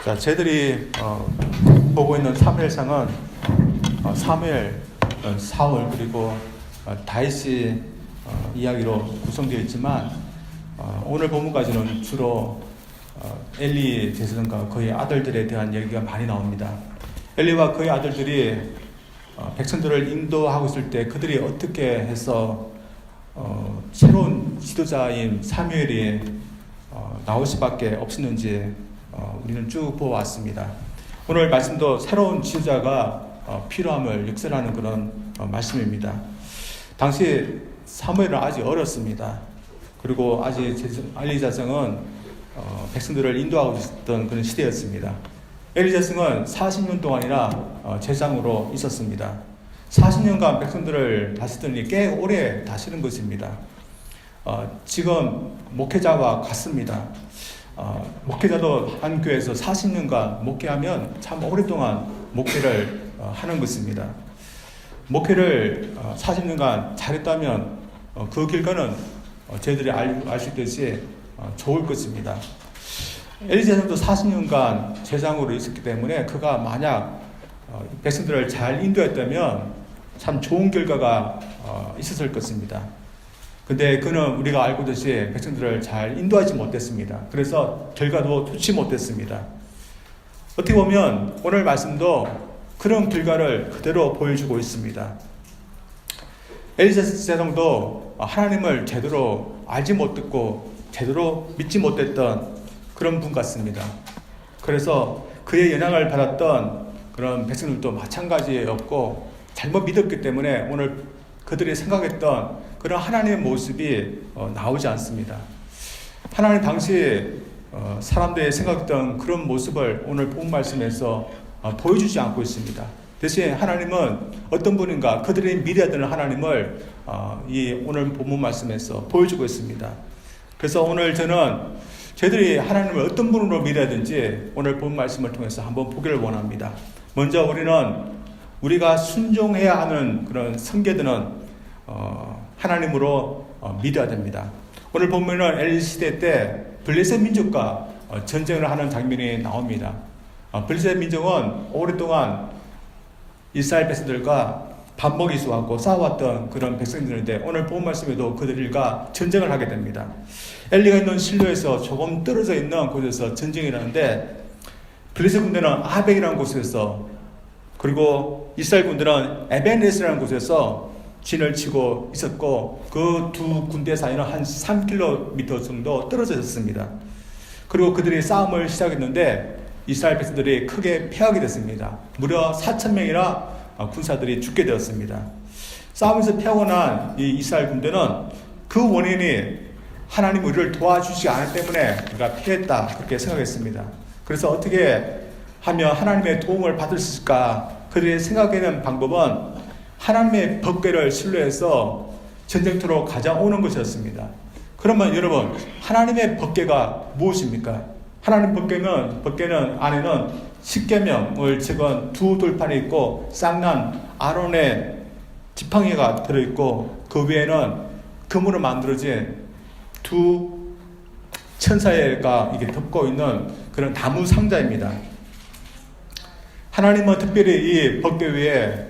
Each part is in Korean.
자, 저희들이 보고 있는 사무엘상은 사무엘, 사울 그리고 다윗의 이야기로 구성되어 있지만 오늘 본문까지는 주로 엘리 제사장과 그의 아들들에 대한 얘기가 많이 나옵니다. 엘리와 그의 아들들이 백성들을 인도하고 있을 때 그들이 어떻게 해서 새로운 지도자인 사무엘이 나올 수밖에 없었는지 우리는 쭉 보아왔습니다. 오늘 말씀도 새로운 지도자가 필요함을 역설하는 그런 말씀입니다. 당시 사무엘은 아직 어렸습니다. 그리고 아직 엘리 자성은 백성들을 인도하고 있었던 그런 시대였습니다. 엘리 자성은 40년 동안이나 제장으로 있었습니다. 40년간 백성들을 다스리더니 꽤 오래 다스린 것입니다. 지금 목회자와 같습니다. 목회자도 한 교회에서 40년간 목회하면 참 오랫동안 목회를 하는 것입니다. 목회를 40년간 잘했다면 그 결과는 저희들이 알 수 있듯이 좋을 것입니다. 엘리 제사장도 40년간 제장으로 있었기 때문에 그가 만약 백성들을 잘 인도했다면 참 좋은 결과가 있었을 것입니다. 근데 그는 우리가 알고 있듯이 백성들을 잘 인도하지 못했습니다. 그래서 결과도 좋지 못했습니다. 어떻게 보면 오늘 말씀도 그런 결과를 그대로 보여주고 있습니다. 엘리 제사장도 하나님을 제대로 알지 못했고 제대로 믿지 못했던 그런 분 같습니다. 그래서 그의 영향을 받았던 그런 백성들도 마찬가지였고 잘못 믿었기 때문에 오늘 그들이 생각했던 그런 하나님의 모습이 나오지 않습니다. 하나님 당시 사람들이 생각했던 그런 모습을 오늘 본 말씀에서 보여주지 않고 있습니다. 대신 하나님은 어떤 분인가 그들이 믿어야 되는 하나님을 이 오늘 본문 말씀에서 보여주고 있습니다. 그래서 오늘 저희들이 하나님을 어떤 분으로 믿어야 되는지 오늘 본 말씀을 통해서 한번 보기를 원합니다. 먼저 우리가 순종해야 하는 그런 선계들은 하나님으로 믿어야 됩니다. 오늘 보면은 엘리 시대 때 블레셋 민족과 전쟁을 하는 장면이 나옵니다. 블레셋 민족은 오랫동안 이스라엘 백성들과 밥 먹이 수하고 싸워왔던 그런 백성들인데 오늘 본 말씀에도 그들과 전쟁을 하게 됩니다. 엘리가 있는 실로에서 조금 떨어져 있는 곳에서 전쟁이 일어나는데 블레셋 군대는 아벡이라는 곳에서 그리고 이스라엘 군대는 에벤에스라는 곳에서 진을 치고 있었고 그 두 군대 사이는 한 3km 정도 떨어져 있었습니다. 그리고 그들이 싸움을 시작했는데 이스라엘 백성들이 크게 패하게 됐습니다. 무려 4,000명이나 군사들이 죽게 되었습니다. 싸움에서 패하고 난 이 이스라엘 군대는 그 원인이 하나님 우리를 도와주지 않았기 때문에 우리가 패했다 그렇게 생각했습니다. 그래서 어떻게 하면 하나님의 도움을 받을 수 있을까 그들이 생각하는 방법은 하나님의 법궤를 신뢰해서 전쟁터로 가져오는 것이었습니다. 그러면 여러분 하나님의 법궤가 무엇입니까? 하나님 법궤는 안에는 십계명을 적은 두 돌판이 있고 쌍난 아론의 지팡이가 들어있고 그 위에는 금으로 만들어진 두 천사가 이게 덮고 있는 그런 나무 상자입니다. 하나님은 특별히 이 법궤 위에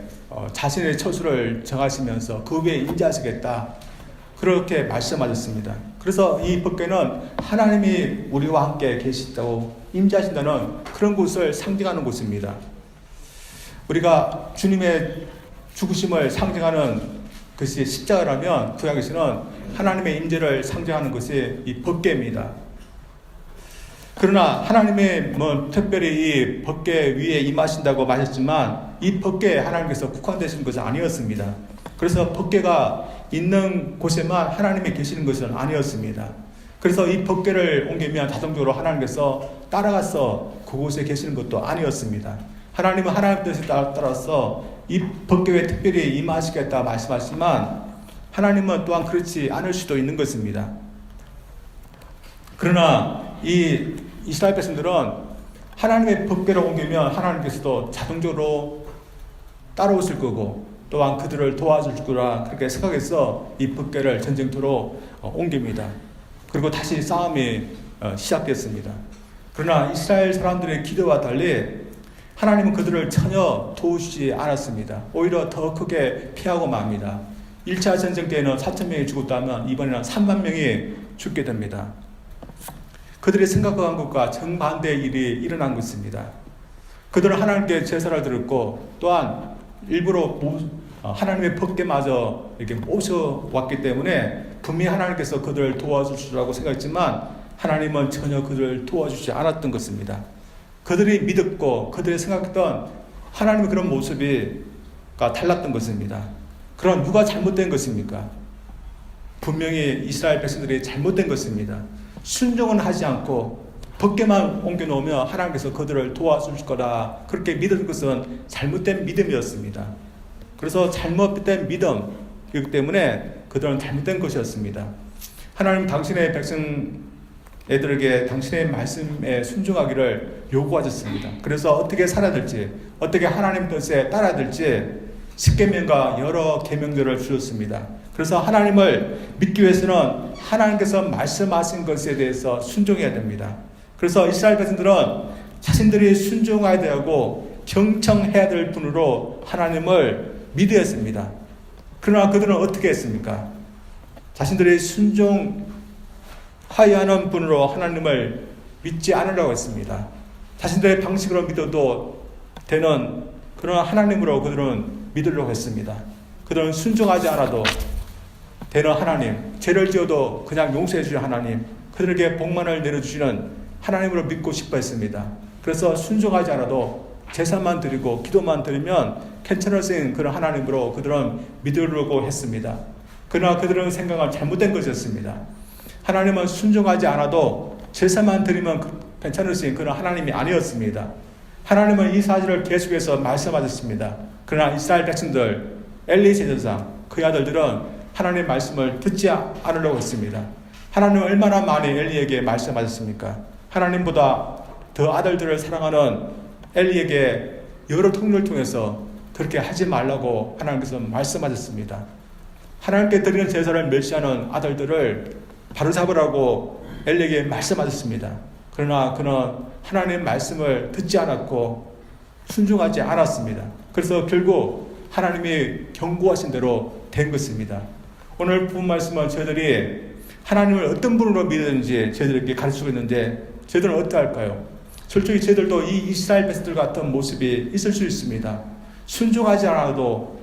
자신의 처수를 정하시면서 그 위에 임재하시겠다 그렇게 말씀하셨습니다. 그래서 이 법궤는 하나님이 우리와 함께 계시다고 임재하신다는 그런 곳을 상징하는 곳입니다. 우리가 주님의 죽으심을 상징하는 것이 십자가라면 구약에서는 하나님의 임재를 상징하는 것이 이 법궤입니다. 그러나 하나님의 특별히 이 법궤 위에 임하신다고 말했지만 이 법궤에 하나님께서 국한되신 것은 아니었습니다. 그래서 법궤가 있는 곳에만 하나님이 계시는 것은 아니었습니다. 그래서 이 법궤를 옮기면 자동적으로 하나님께서 따라가서 그곳에 계시는 것도 아니었습니다. 하나님은 하나님 뜻에 따라서 이 법궤에 특별히 임하시겠다 말씀하시지만 하나님은 또한 그렇지 않을 수도 있는 것입니다. 그러나 이 이스라엘 백성들은 하나님의 법궤를 옮기면 하나님께서도 자동적으로 따라오실 거고 또한 그들을 도와줄 거라 그렇게 생각해서 이 법궤를 전쟁터로 옮깁니다. 그리고 다시 싸움이 시작됐습니다. 그러나 이스라엘 사람들의 기도와 달리 하나님은 그들을 전혀 도우시지 않았습니다. 오히려 더 크게 피하고 맙니다. 1차 전쟁 때에는 4,000명이 죽었다면 이번에는 3만 명이 죽게 됩니다. 그들이 생각한 것과 정반대의 일이 일어난 것입니다. 그들은 하나님께 제사를 드렸고 또한 일부러 하나님의 법궤마저 이렇게 모셔왔기 때문에 분명히 하나님께서 그들을 도와주시라고 생각했지만 하나님은 전혀 그들을 도와주지 않았던 것입니다. 그들이 믿었고 그들이 생각했던 하나님의 그런 모습이 달랐던 것입니다. 그럼 누가 잘못된 것입니까? 분명히 이스라엘 백성들이 잘못된 것입니다. 순종은 하지 않고 법궤만 옮겨놓으면 하나님께서 그들을 도와주실 거라 그렇게 믿은 것은 잘못된 믿음이었습니다. 그래서 잘못된 믿음이기 때문에 그들은 잘못된 것이었습니다. 하나님 당신의 백성 애들에게 당신의 말씀에 순종하기를 요구하셨습니다. 그래서 어떻게 살아야 될지, 어떻게 하나님 뜻에 따라야 될지 10계명과 여러 계명들을 주셨습니다. 그래서 하나님을 믿기 위해서는 하나님께서 말씀하신 것에 대해서 순종해야 됩니다. 그래서 이스라엘 백성들은 자신들이 순종해야 되고 경청해야 될 분으로 하나님을 믿어야 했습니다. 그러나 그들은 어떻게 했습니까? 자신들이 순종하여야 하는 분으로 하나님을 믿지 않으려고 했습니다. 자신들의 방식으로 믿어도 되는 그런 하나님으로 그들은 믿으려고 했습니다. 그들은 순종하지 않아도 되는 하나님, 죄를 지어도 그냥 용서해 주시는 하나님, 그들에게 복만을 내려주시는 하나님으로 믿고 싶어 했습니다. 그래서 순종하지 않아도 제사만 드리고 기도만 드리면 괜찮을 수 있는 그런 하나님으로 그들은 믿으려고 했습니다. 그러나 그들은 생각은 잘못된 것이었습니다. 하나님은 순종하지 않아도 제사만 드리면 괜찮을 수 있는 그런 하나님이 아니었습니다. 하나님은 이 사실을 계속해서 말씀하셨습니다. 그러나 이스라엘 백성들, 엘리 제사장, 그의 아들들은 하나님의 말씀을 듣지 않으려고 했습니다. 하나님은 얼마나 많이 엘리에게 말씀하셨습니까? 하나님보다 더 아들들을 사랑하는 엘리에게 여러 통로를 통해서 그렇게 하지 말라고 하나님께서 말씀하셨습니다. 하나님께 드리는 제사를 멸시하는 아들들을 바로잡으라고 엘리에게 말씀하셨습니다. 그러나 그는 하나님의 말씀을 듣지 않았고 순종하지 않았습니다. 그래서 결국 하나님이 경고하신 대로 된 것입니다. 오늘 본 말씀은 저희들이 하나님을 어떤 분으로 믿는지 저희들에게 가르치고 있는데 저희들은 어떠할까요? 솔직히 저희들도 이 이스라엘 백성들 같은 모습이 있을 수 있습니다. 순종하지 않아도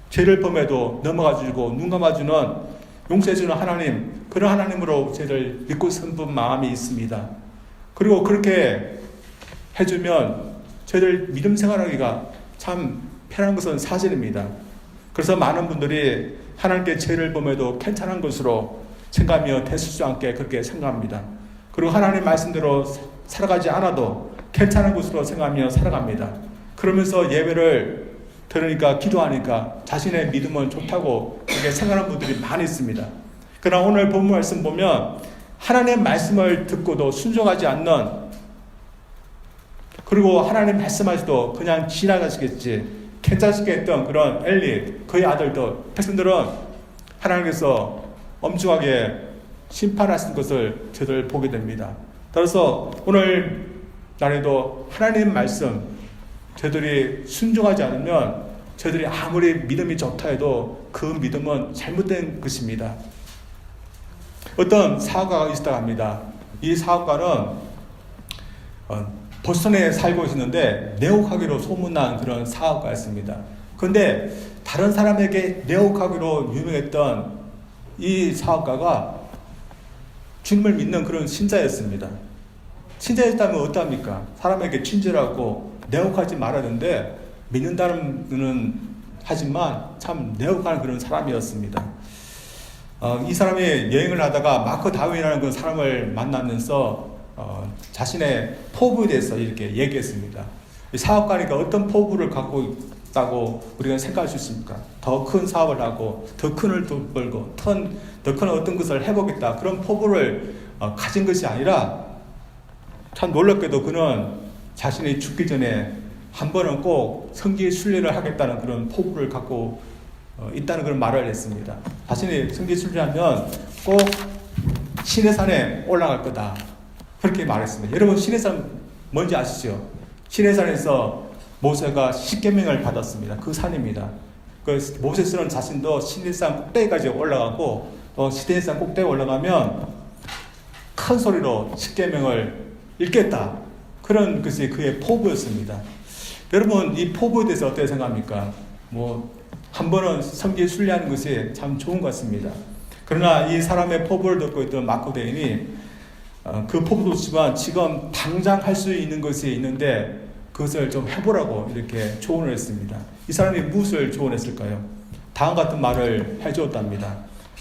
죄를 범해도 넘어가주고 눈 감아주는 용서해주는 하나님, 그런 하나님으로 저희들 믿고 선분 마음이 있습니다. 그리고 그렇게 해주면 저희들 믿음 생활하기가 참 편한 것은 사실입니다. 그래서 많은 분들이 하나님께 죄를 범해도 괜찮은 것으로 생각하며 대수지 않게 그렇게 생각합니다. 그리고 하나님 말씀대로 살아가지 않아도 괜찮은 것으로 생각하며 살아갑니다. 그러면서 예배를 들으니까 기도하니까 자신의 믿음은 좋다고 그렇게 생각하는 분들이 많이 있습니다. 그러나 오늘 본문 말씀 보면 하나님의 말씀을 듣고도 순종하지 않는, 그리고 하나님 말씀하셔도 그냥 지나가시겠지 괜찮게 했던 그런 엘리, 그의 아들들, 백성들은 하나님께서 엄중하게 심판하신 것을 저들 보게 됩니다. 따라서 오늘 날에도 하나님 말씀 저들이 순종하지 않으면 저들이 아무리 믿음이 좋다 해도 그 믿음은 잘못된 것입니다. 어떤 사업가가 있었다고 합니다. 이 사업가는 보스턴에 살고 있었는데 내혹하기로 소문난 그런 사업가였습니다. 그런데 다른 사람에게 내혹하기로 유명했던 이 사업가가 주님을 믿는 그런 신자였습니다. 신자였다면 어떠합니까? 사람에게 친절하고 내혹하지 말았는데 믿는다는 하지만 참 내혹하는 그런 사람이었습니다. 이 사람이 여행을 하다가 마크 다윈이라는 그 사람을 만나면서 자신의 포부에 대해서 이렇게 얘기했습니다. 사업가니까 어떤 포부를 갖고 있다고 우리가 생각할 수 있습니까? 더 큰 사업을 하고 더 큰 돈을 벌고 더 큰 어떤 것을 해보겠다, 그런 포부를 가진 것이 아니라 참 놀랍게도 그는 자신이 죽기 전에 한 번은 꼭 성지 순례를 하겠다는 그런 포부를 갖고 있다는 그런 말을 했습니다. 자신이 성지 순례하면 꼭 시내산에 올라갈 거다. 그렇게 말했습니다. 여러분 시내산 뭔지 아시죠? 시내산에서 모세가 십계명을 받았습니다. 그 산입니다. 그 모세스는 자신도 시내산 꼭대기까지 올라가고 또 시내산 꼭대기 올라가면 큰 소리로 십계명을 읽겠다. 그런 것이 그의 포부였습니다. 여러분 이 포부에 대해서 어떻게 생각합니까? 한 번은 성경에 순례하는 것이 참 좋은 것 같습니다. 그러나 이 사람의 포부를 듣고 있던 마코 대인이 그 포부도 좋지만 지금 당장 할 수 있는 것이 있는데 그것을 좀 해보라고 이렇게 조언을 했습니다. 이 사람이 무엇을 조언했을까요? 다음 같은 말을 해주었답니다.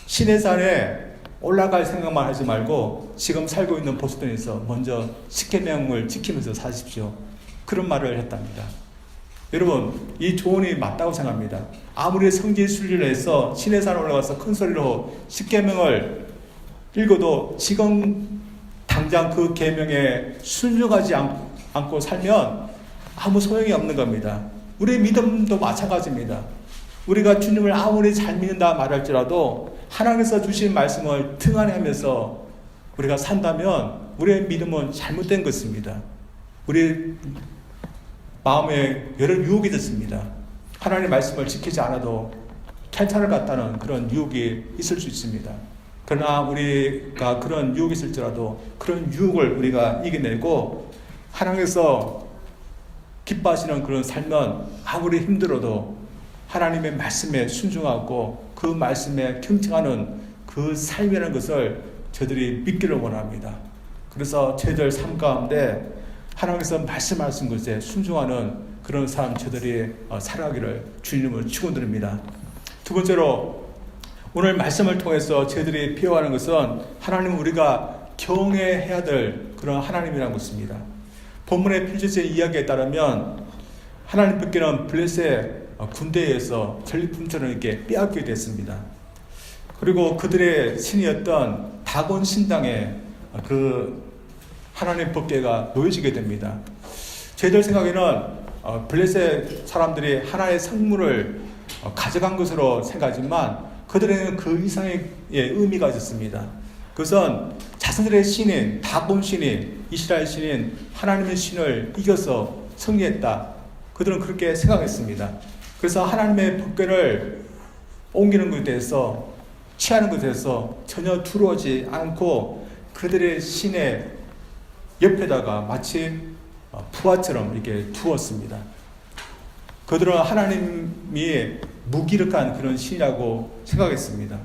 시내산에 올라갈 생각만 하지 말고 지금 살고 있는 보스턴에서 먼저 십계명을 지키면서 사십시오. 그런 말을 했답니다. 여러분 이 조언이 맞다고 생각합니다. 아무리 성지 순례를 해서 시내산에 올라가서 큰 소리로 십계명을 읽어도 지금 당장 그 계명에 순종하지 않고 살면 아무 소용이 없는 겁니다. 우리의 믿음도 마찬가지입니다. 우리가 주님을 아무리 잘 믿는다 말할지라도 하나님께서 주신 말씀을 등한하면서 우리가 산다면 우리의 믿음은 잘못된 것입니다. 우리 마음에 여러 유혹이 됐습니다. 하나님의 말씀을 지키지 않아도 괜찮을 것 같다는 그런 유혹이 있을 수 있습니다. 그러나 우리가 그런 유혹이 있을지라도 그런 유혹을 우리가 이겨내고 하나님께서 기뻐하시는 그런 삶은 아무리 힘들어도 하나님의 말씀에 순종하고 그 말씀에 경청하는 그 삶이라는 것을 저들이 믿기를 원합니다. 그래서 저희들 삶 가운데 하나님께서 말씀하신 것에 순종하는 그런 삶 저들이 살아가기를 주님을 축원드립니다. 두 번째로 오늘 말씀을 통해서 저희들이 배워가는 것은 하나님 우리가 경외해야 될 그런 하나님이라는 것입니다. 본문의 필주제 이야기에 따르면 하나님께는 블레셋 군대에서 전리품처럼 이렇게 빼앗기게 됐습니다. 그리고 그들의 신이었던 다곤 신당에 그 하나님 법궤가 놓여지게 됩니다. 저희들 생각에는 블레셋 사람들이 하나의 성물을 가져간 것으로 생각하지만 그들에는 그 이상의 의미가 있었습니다. 그것은 자신들의 신인 다곤 신인 이스라엘 신인 하나님의 신을 이겨서 승리했다. 그들은 그렇게 생각했습니다. 그래서 하나님의 법궤를 옮기는 것에 대해서 취하는 것에 대해서 전혀 두려워하지 않고 그들의 신의 옆에다가 마치 부하처럼 이렇게 두었습니다. 그들은 하나님이 무기력한 그런 신이라고 생각했습니다.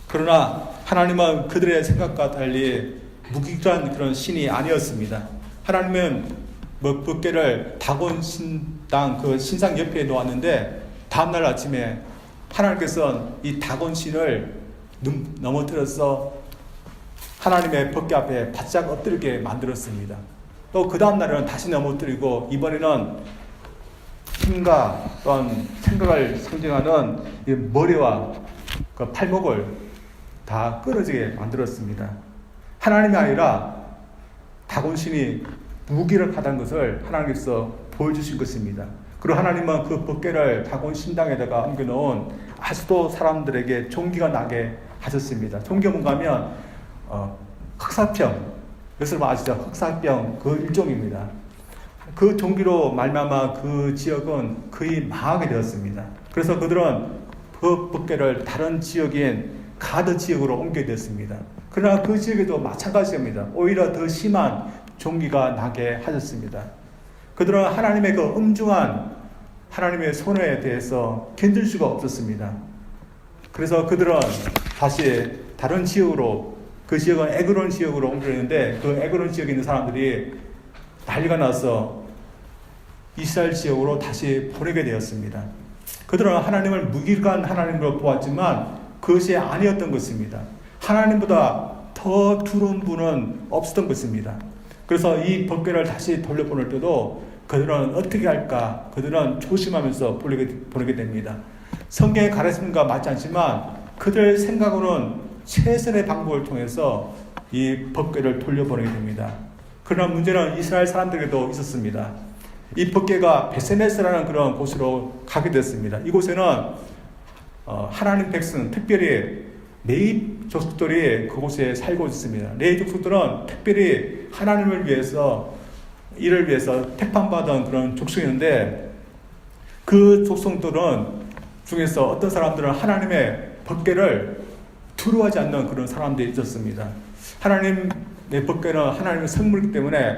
그러나 하나님은 그들의 생각과 달리 무기력한 그런 신이 아니었습니다. 하나님은 법궤를 다곤 신당 그 신상 옆에 놓았는데 다음날 아침에 하나님께서는 이 다곤 신을 넘어뜨려서 하나님의 법궤 앞에 바짝 엎드리게 만들었습니다. 또 그 다음날은 다시 넘어뜨리고 이번에는 힘과 또한 생각을 상징하는 이 머리와 그 팔목을 다 끊어지게 만들었습니다. 하나님이 아니라 다곤 신이 무기력하다는 것을 하나님께서 보여주신 것입니다. 그리고 하나님은 그 법궤를 다곤 신당에다가 옮겨놓은 아직도 사람들에게 종기가 나게 하셨습니다. 종기가 뭔가 하면 흑사병, 이것을 아시죠? 흑사병 그 일종입니다. 그 종기로 말미암아 그 지역은 거의 망하게 되었습니다. 그래서 그들은 그 법궤를 다른 지역인 가드 지역으로 옮기게 됐습니다. 그러나 그 지역에도 마찬가지입니다. 오히려 더 심한 종기가 나게 하셨습니다. 그들은 하나님의 그 엄중한 하나님의 손에 대해서 견딜 수가 없었습니다. 그래서 그들은 다시 다른 지역으로, 그 지역은 에그론 지역으로 옮겼는데 그 에그론 지역에 있는 사람들이 난리가 나서 이스라엘 지역으로 다시 보내게 되었습니다. 그들은 하나님을 무기력한 하나님으로 보았지만 그것이 아니었던 것입니다. 하나님보다 더 두려운 분은 없었던 것입니다. 그래서 이 법궤를 다시 돌려보낼 때도 그들은 어떻게 할까? 그들은 조심하면서 보내게 됩니다. 성경의 가르침과 맞지 않지만 그들 생각으로는 최선의 방법을 통해서 이 법궤를 돌려보내게 됩니다. 그러나 문제는 이스라엘 사람들에게도 있었습니다. 이 법궤가 베세메스라는 그런 곳으로 가게 됐습니다. 이곳에는 하나님 백성, 특별히 족속들이 그곳에 살고 있습니다. 레위 족속들은 특별히 하나님을 위해서 일을 위해서 택함받은 그런 족속이었는데 그 족속들은 중에서 어떤 사람들은 하나님의 법궤를 두려워하지 않는 그런 사람들이 있었습니다. 하나님의 법궤는 하나님의 성물이기 때문에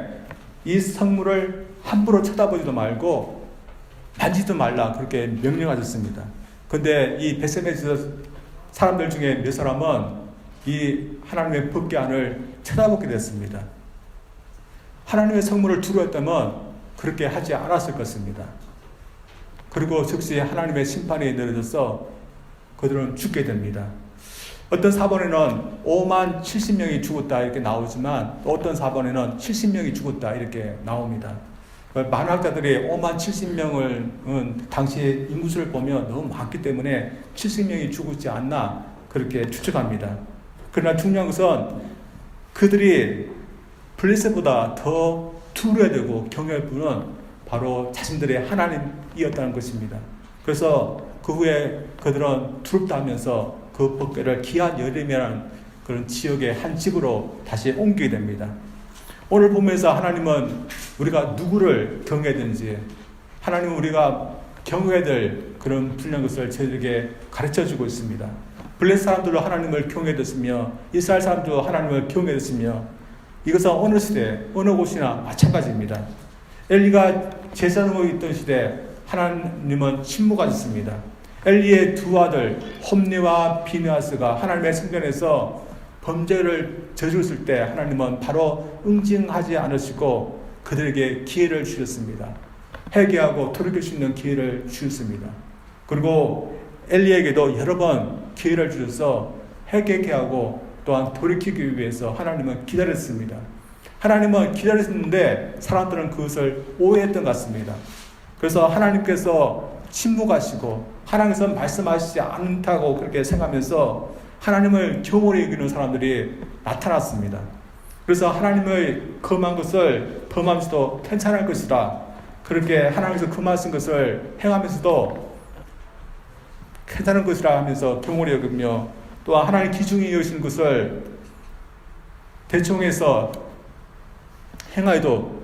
이 성물을 함부로 쳐다보지도 말고 만지지도 말라 그렇게 명령하셨습니다. 그런데 이 베세메 사람들 중에 몇 사람은 이 하나님의 법궤 안을 쳐다보게 됐습니다. 하나님의 성물을 두려웠다면 그렇게 하지 않았을 것입니다. 그리고 즉시 하나님의 심판이 내려져서 그들은 죽게 됩니다. 어떤 사본에는 5만 70명이 죽었다 이렇게 나오지만 또 어떤 사본에는 70명이 죽었다 이렇게 나옵니다. 만학자들이 5만 70명을 당시 인구수를 보면 너무 많기 때문에 70명이 죽었지 않나 그렇게 추측합니다. 그러나 중요한 것은 그들이 블레셋보다 더 두려워야 되고 경외할 분은 바로 자신들의 하나님이었다는 것입니다. 그래서 그 후에 그들은 두렵다 하면서 그 법궤를 기한 여림이라는 그런 지역의 한 집으로 다시 옮기게 됩니다. 오늘 보면서 하나님은 우리가 누구를 경외하든지 하나님은 우리가 경외해야 될 그런 분명한 것을 저희들에게 가르쳐주고 있습니다. 블레셋 사람들도 하나님을 경외했으며 이스라엘 사람들도 하나님을 경외했으며 이것은 어느 시대 어느 곳이나 마찬가지입니다. 엘리가 제사장으로 있던 시대 하나님은 침묵하셨습니다. 엘리의 두 아들 홈리와 비느하스가 하나님의 성전에서 범죄를 저질렀을 때 하나님은 바로 응징하지 않으시고 그들에게 기회를 주셨습니다. 회개하고 돌이킬 수 있는 기회를 주셨습니다. 그리고 엘리에게도 여러 번 기회를 주셔서 회개케 하고 또한 돌이키기 위해서 하나님은 기다렸습니다. 하나님은 기다렸는데 사람들은 그것을 오해했던 것 같습니다. 그래서 하나님께서 침묵하시고 하나님께서 말씀하시지 않다고 그렇게 생각하면서 하나님을 경홀히 여기는 사람들이 나타났습니다. 그래서 하나님의 금한 것을 범하면서도 괜찮을 것이다. 그렇게 하나님께서 금하신 것을 행하면서도 괜찮은 것이라 하면서 경홀히 여기며 또한 하나님 기중에 여기신 것을 대충해서 행하여도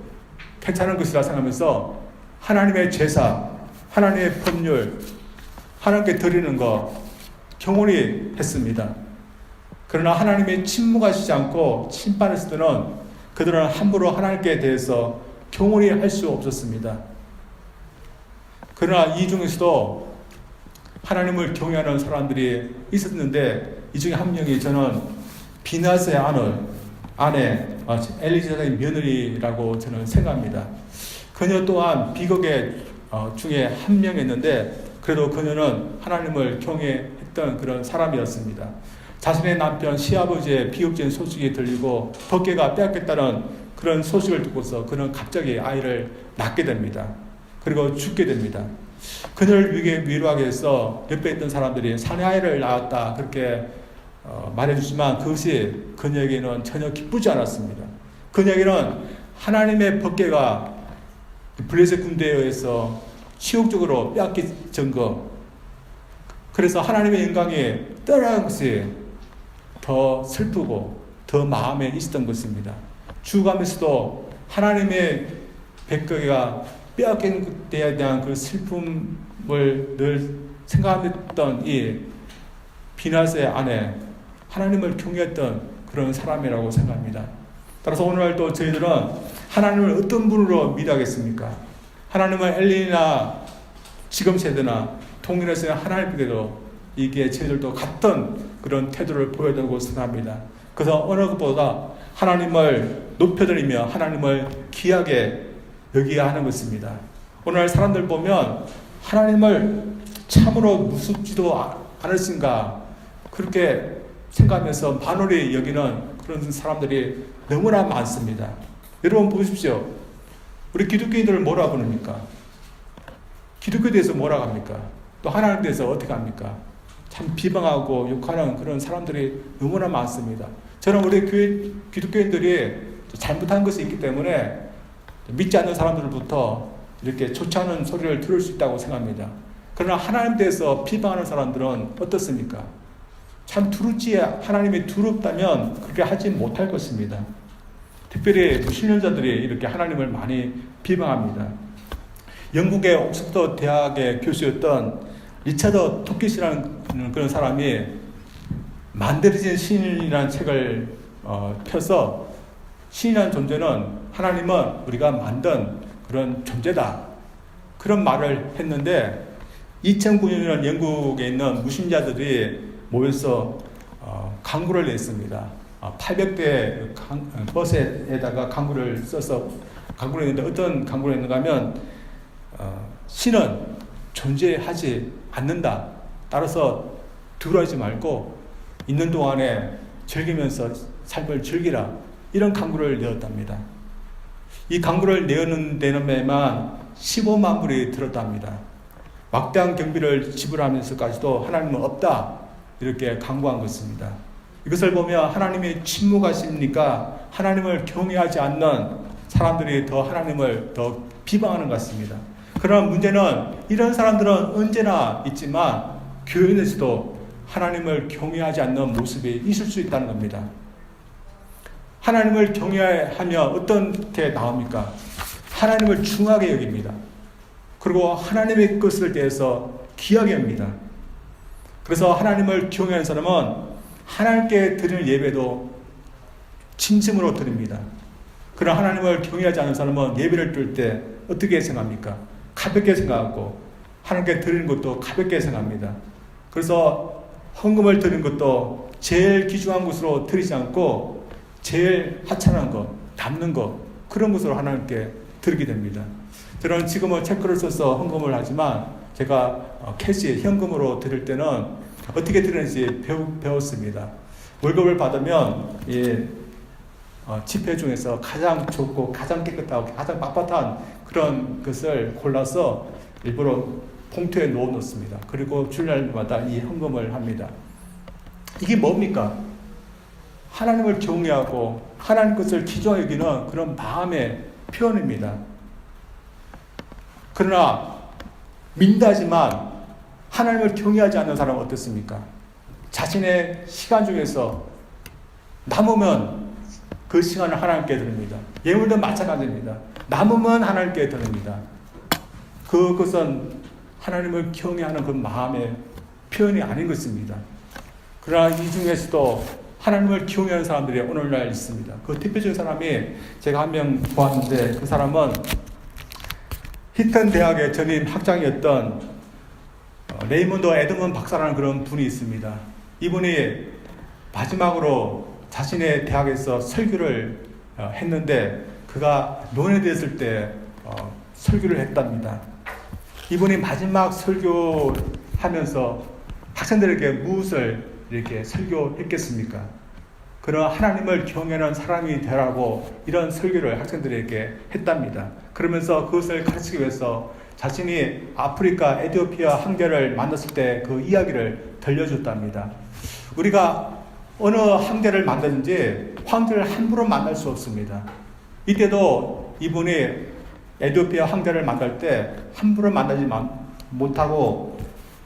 괜찮은 것이라 생각하면서 하나님의 제사, 하나님의 법률, 하나님께 드리는 것 경홀히 했습니다. 그러나 하나님이 침묵하시지 않고 심판했을 때는 그들은 함부로 하나님께 대해서 경홀히 할 수 없었습니다. 그러나 이 중에서도 하나님을 경외하는 사람들이 있었는데 이 중에 한 명이 저는 비느하스의 아내 엘리 제사장의 며느리라고 저는 생각합니다. 그녀 또한 비극의 중에 한 명이었는데 그래도 그녀는 하나님을 경외했던 그런 사람이었습니다. 자신의 남편 시아버지의 비극적인 소식이 들리고 법궤가 빼앗겼다는 그런 소식을 듣고서 그는 갑자기 아이를 낳게 됩니다. 그리고 죽게 됩니다. 그녀를 위로하기 위해서 옆에 있던 사람들이 사내아이를 낳았다 그렇게 말해주지만 그것이 그녀에게는 전혀 기쁘지 않았습니다. 그녀에게는 하나님의 법궤가 블레셋 군대에 의해서 치욕적으로 빼앗긴 것, 그래서 하나님의 영광이 떠나간 것이 더 슬프고 더 마음에 있었던 것입니다. 죽어가면서도 하나님의 백궤가 빼앗긴 것에 대한 그 슬픔을 늘 생각했던 이 비느하스의 아내, 하나님을 경외했던 그런 사람이라고 생각합니다. 따라서 오늘날도 저희들은 하나님을 어떤 분으로 믿어야겠습니까? 하나님은 엘리나 지금 세대나 통일에서의 하나님께도 이게 저희들도 같은 그런 태도를 보여야 되고 생각합니다. 그래서 어느 것보다 하나님을 높여드리며 하나님을 귀하게 여기야 하는 것입니다. 오늘 사람들 보면 하나님을 참으로 무섭지도 않으신가 그렇게 생각하면서 만홀히 여기는 그런 사람들이 너무나 많습니다. 여러분 보십시오. 우리 기독교인들을 뭐라 부릅니까? 기독교에 대해서 뭐라 합니까? 또 하나님에 대해서 어떻게 합니까? 참 비방하고 욕하는 그런 사람들이 너무나 많습니다. 저는 우리 기독교인들이 잘못한 것이 있기 때문에 믿지 않는 사람들부터 이렇게 좋지 않은 소리를 들을 수 있다고 생각합니다. 그러나 하나님에 대해서 비방하는 사람들은 어떻습니까? 참 두렵지, 하나님이 두렵다면 그렇게 하지 못할 것입니다. 특별히 무신론자들이 이렇게 하나님을 많이 비방합니다. 영국의 옥스퍼드 대학의 교수였던 리차드 토킷이라는 그런 사람이 만들어진 신이라는 책을 펴서 신이라는 존재는 하나님은 우리가 만든 그런 존재다, 그런 말을 했는데 2009년에는 영국에 있는 무신자들이 모여서 강구를 냈습니다. 800대 버스에다가 강구를 써서 강구를 했는데 어떤 강구를 했는가 하면 신은 존재하지 않는다. 따라서 두려워하지 말고 있는 동안에 즐기면서 삶을 즐기라. 이런 강구를 내었답니다. 이 강구를 내는 데만 15만 불이 들었답니다. 막대한 경비를 지불하면서까지도 하나님은 없다, 이렇게 강구한 것입니다. 이것을 보면 하나님이 침묵하십니까? 하나님을 경외하지 않는 사람들이 더 하나님을 더 비방하는 것 같습니다. 그러나 문제는 이런 사람들은 언제나 있지만 교회 내에서도 하나님을 경외하지 않는 모습이 있을 수 있다는 겁니다. 하나님을 경외하면 어떻게 나옵니까? 하나님을 중하게 여깁니다. 그리고 하나님의 것을 대해서 귀하게 합니다. 그래서 하나님을 경외하는 사람은 하나님께 드리는 예배도 진심으로 드립니다. 그러나 하나님을 경외하지 않는 사람은 예배를 드릴 때 어떻게 생각합니까? 가볍게 생각하고 하나님께 드리는 것도 가볍게 생각합니다. 그래서 헌금을 드리는 것도 제일 귀중한 것으로 드리지 않고 제일 하찮은 것, 남는 것, 그런 것으로 하나님께 드리게 됩니다. 저는 지금은 체크를 써서 헌금을 하지만 제가 캐시, 현금으로 드릴 때는 어떻게 드리는지 배웠습니다. 월급을 받으면 지폐 중에서 가장 좋고 가장 깨끗하고 가장 빳빳한 그런 것을 골라서 일부러 봉투에 넣어 놓습니다. 그리고 주일날마다 이 헌금을 합니다. 이게 뭡니까? 하나님을 경외하고 하나님 것을 귀중하게 여기는 그런 마음의 표현입니다. 그러나 민다지만 하나님을 경외하지 않는 사람은 어떻습니까? 자신의 시간 중에서 남으면 그 시간을 하나님께 드립니다. 예물도 마찬가지입니다. 남으면 하나님께 드립니다. 그것은 하나님을 경외하는 그 마음의 표현이 아닌 것입니다. 그러나 이 중에서도 하나님을 경외하는 사람들이 오늘날 있습니다. 그 대표적인 사람이 제가 한 명 보았는데, 그 사람은 히튼 대학의 전임 학장이었던 레이먼드 에드먼 박사라는 그런 분이 있습니다. 이분이 마지막으로 자신의 대학에서 설교를 했는데 그가 논의됐을 때 설교를 했답니다. 이분이 마지막 설교하면서 학생들에게 무엇을 이렇게 설교했겠습니까? 그런 하나님을 경외하는 사람이 되라고 이런 설교를 학생들에게 했답니다. 그러면서 그것을 가르치기 위해서 자신이 아프리카 에티오피아 황제를 만났을 때 그 이야기를 들려줬답니다. 우리가 어느 황제를 만나든지 황제를 함부로 만날 수 없습니다. 이때도 이분이 에티오피아 황제를 만날 때 함부로 만나지 못하고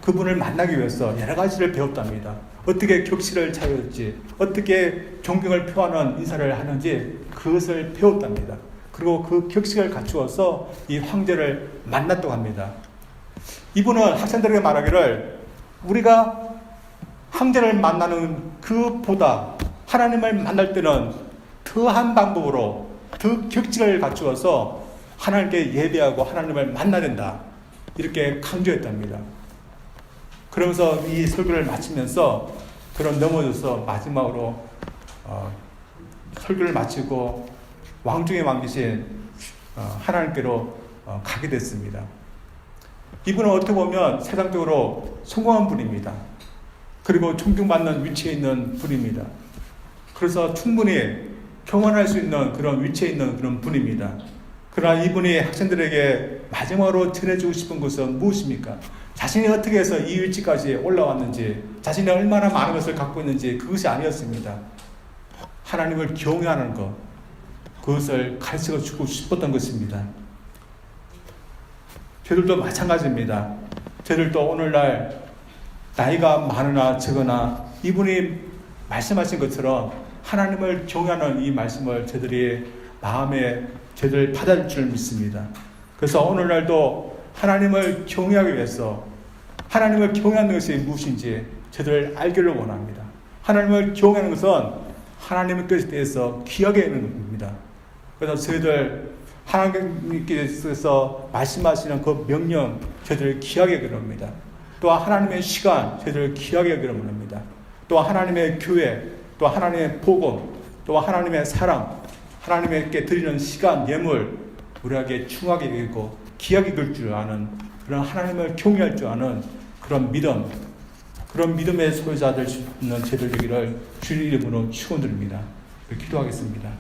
그분을 만나기 위해서 여러 가지를 배웠답니다. 어떻게 격식을 차렸지, 어떻게 존경을 표하는 인사를 하는지 그것을 배웠답니다. 그리고 그 격식을 갖추어서 이 황제를 만났다고 합니다. 이분은 학생들에게 말하기를 우리가 황제를 만나는 그보다 하나님을 만날 때는 더한 방법으로 더 격식을 갖추어서 하나님께 예배하고 하나님을 만나야 된다, 이렇게 강조했답니다. 그러면서 이 설교를 마치면서 그런 넘어져서 마지막으로 설교를 마치고 왕중의 왕이신 하나님께로 가게 됐습니다. 이분은 어떻게 보면 세상적으로 성공한 분입니다. 그리고 존경받는 위치에 있는 분입니다. 그래서 충분히 경험할 수 있는 그런 위치에 있는 그런 분입니다. 그러나 이분이 학생들에게 마지막으로 전해주고 싶은 것은 무엇입니까? 자신이 어떻게 해서 이 위치까지 올라왔는지, 자신이 얼마나 많은 것을 갖고 있는지, 그것이 아니었습니다. 하나님을 경외하는 것, 그것을 가르쳐 주고 싶었던 것입니다. 저들도 마찬가지입니다. 저들도 오늘날 나이가 많으나 적으나 이분이 말씀하신 것처럼 하나님을 경외하는 이 말씀을 저희들이 마음에 저희들 받아줄 줄 믿습니다. 그래서 오늘날도 하나님을 경외하기 위해서 하나님을 경외하는 것이 무엇인지 저희들 알기를 원합니다. 하나님을 경외하는 것은 하나님의 뜻에 대해서 귀하게 여기는 겁니다. 그래서 저희들 하나님께서 말씀하시는 그 명령 저희들 귀하게 여기는 겁니다. 또 하나님의 시간 저희들 귀하게 여기는 겁니다. 또 하나님의 교회, 또 하나님의 복음, 또 하나님의 사랑, 하나님께 드리는 시간, 예물 우리에게 중하게 여기고 귀하게 여길 줄 아는 그런 하나님을 경외할 줄 아는 그런 믿음, 그런 믿음의 소유자 될 수 있는 저희들 되기를 주의 이름으로 축원드립니다. 기도하겠습니다.